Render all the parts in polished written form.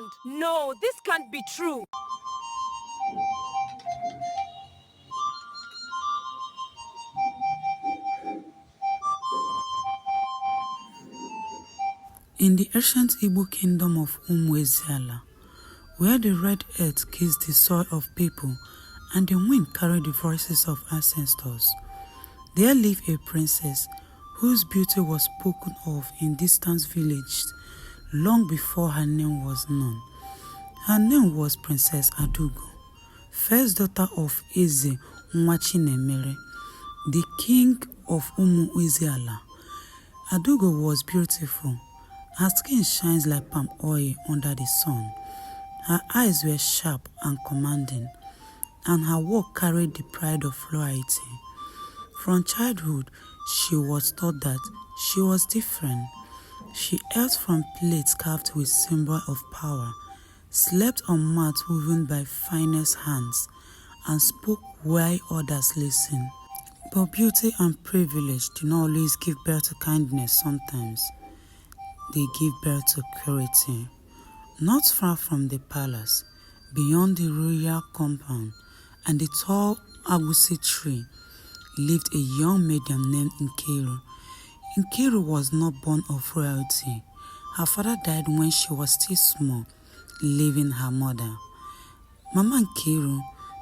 understand. No, this can't be true. In the ancient Igbo kingdom of Umueziala, where the red earth kissed the soil of people and the wind carried the voices of ancestors, there lived a princess whose beauty was spoken of in distant villages long before her name was known. Her name was Princess Adaugo, first daughter of Eze Nwachinemere, the king of Umueziala. Adaugo was beautiful. Her skin shines like palm oil under the sun. Her eyes were sharp and commanding, and her walk carried the pride of royalty. From childhood, she was taught that she was different. She ate from plates carved with symbol of power, slept on mats woven by finest hands, and spoke while others listened. But beauty and privilege do not always give birth to kindness. Sometimes they give birth to cruelty. Not far from the palace, beyond the royal compound and the tall agusi tree, lived a young maiden named Nkiru. Nkiru was not born of royalty. Her father died when she was still small, leaving her mother, Mama Nkiru,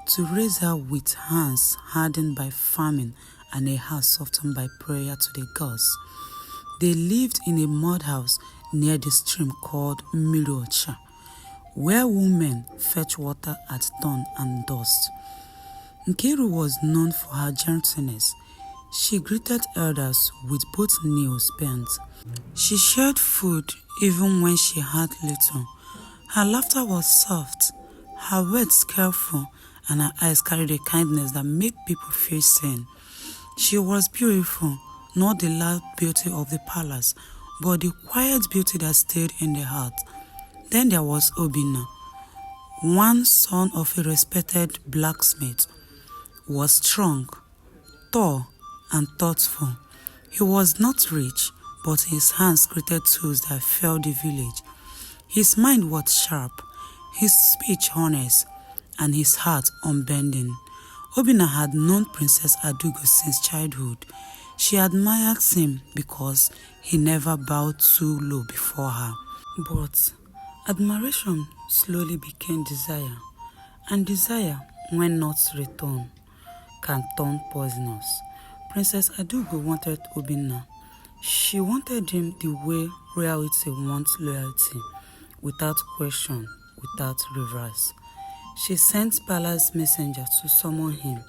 to raise her with hands hardened by famine and a heart softened by prayer to the gods. They lived in a mud house near the stream called Mirocha, where women fetch water at dawn and dusk. Nkiru was known for her gentleness. She greeted elders with both knees bent. She shared food even when she had little. Her laughter was soft, her words careful, and her eyes carried a kindness that made people feel seen. She was beautiful, not the loud beauty of the palace, but the quiet beauty that stayed in the heart. Then there was Obinna, one son of a respected blacksmith. Was strong, tall, and thoughtful. He was not rich, but his hands created tools that filled the village. His mind was sharp, his speech honest, and his heart unbending. Obinna had known Princess Adaugo since childhood. She admired him because he never bowed too low before her. But admiration slowly became desire, and desire, when not returned, can turn poisonous. Princess Adaugo wanted Obinna. She wanted him the way royalty wants loyalty, without question, without reverse. She sent palace messenger to summon him.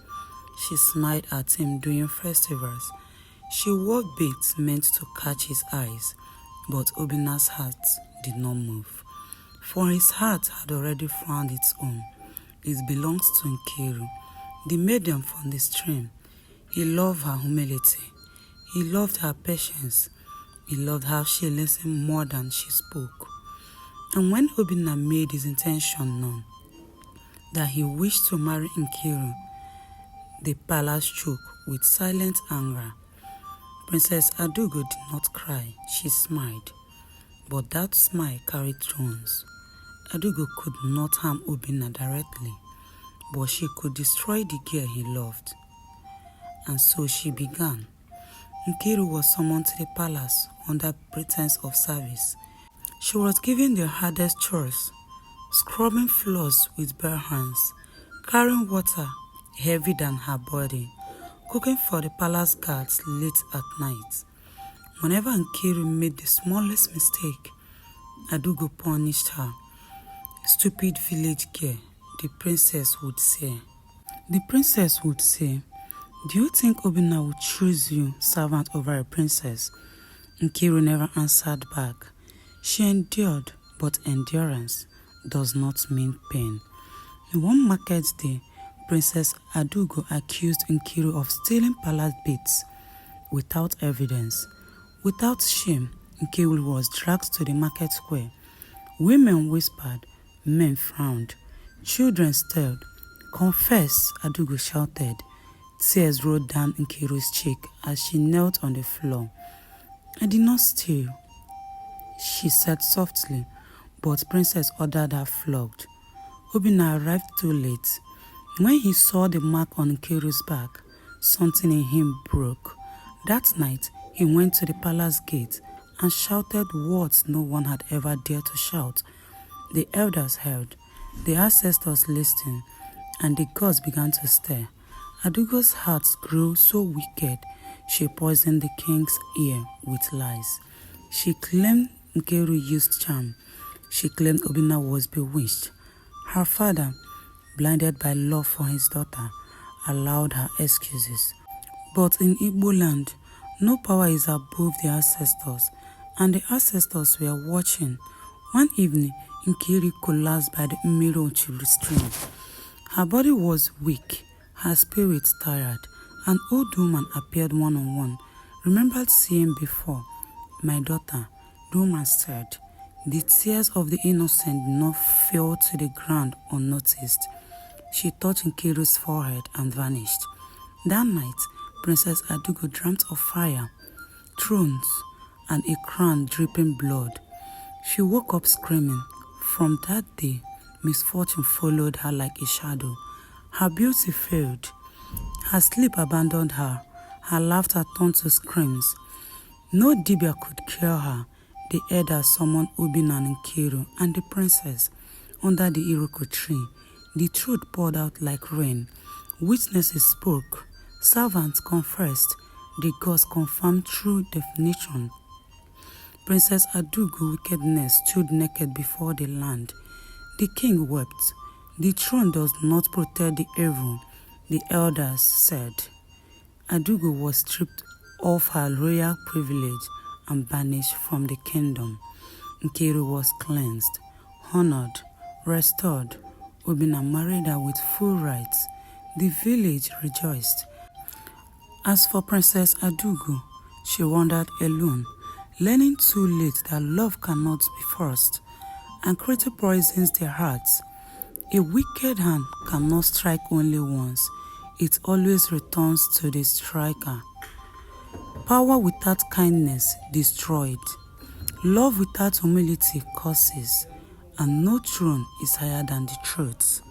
She smiled at him during festivals. She wore beads meant to catch his eyes, but Obinna's heart did not move. For his heart had already found its own. It belongs to Nkiru, the maiden from the stream. He loved her humility. He loved her patience. He loved how she listened more than she spoke. And when Obinna made his intention known, that he wished to marry Nkiru, the palace shook with silent anger. Princess Adaugo did not cry, she smiled. But that smile carried thorns. Adaugo could not harm Obinna directly, but she could destroy the girl he loved. And so she began. Nkiru was summoned to the palace under pretense of service. She was given the hardest chores, scrubbing floors with bare hands, carrying water heavier than her body, cooking for the palace guards late at night. Whenever Nkiru made the smallest mistake, Adaugo punished her. "Stupid village girl," the princess would say. The princess would say, "Do you think Obinna would choose you, servant, over a princess?" Nkiru never answered back. She endured, but endurance does not mean pain. One market day, Princess Adaugo accused Nkiru of stealing palace beads without evidence. Without shame, Nkiru was dragged to the market square. Women whispered, men frowned, children stared. "Confess," Adaugo shouted. Tears rolled down Nkiru's cheek as she knelt on the floor. "I did not steal," she said softly, but Princess ordered her flogged. Obinna arrived too late. When he saw the mark on Nkiru's back, something in him broke. That night, he went to the palace gate and shouted words no one had ever dared to shout. The elders heard, the ancestors listened, and the gods began to stir. Adaugo's heart grew so wicked, she poisoned the king's ear with lies. She claimed Nkiru used charm. She claimed Obinna was bewitched. Her father, blinded by love for his daughter, allowed her excuses. But in Igbo land, no power is above the ancestors, and the ancestors were watching. One evening, Nkiru collapsed by the Mmiri stream. Her body was weak, her spirit tired. An old woman appeared one-on-one, remembered seeing before. "My daughter," the woman said. The tears of the innocent did not fall to the ground unnoticed. She touched Nkiru's forehead and vanished. That night, Princess Adaugo dreamt of fire, thrones, and a crown dripping blood. She woke up screaming. From that day, misfortune followed her like a shadow. Her beauty failed. Her sleep abandoned her. Her laughter turned to screams. No Dibia could cure her. The elders summoned Obinna and Nkiru and the princess under the Iroko tree. The truth poured out like rain. Witnesses spoke. Servants confessed. The gods confirmed true definition. Princess Adaugo's wickedness stood naked before the land. The king wept. The throne does not protect the evil, the elders said. Adaugo was stripped of her royal privilege and banished from the kingdom. Nkiru was cleansed, honored, restored. Obinna married her with full rights. The village rejoiced. As for Princess Adaugo, she wandered alone, learning too late that love cannot be forced, and cruelty poisons their hearts. A wicked hand cannot strike only once. It always returns to the striker. Power without kindness destroyed. Love without humility curses, and no throne is higher than the truth.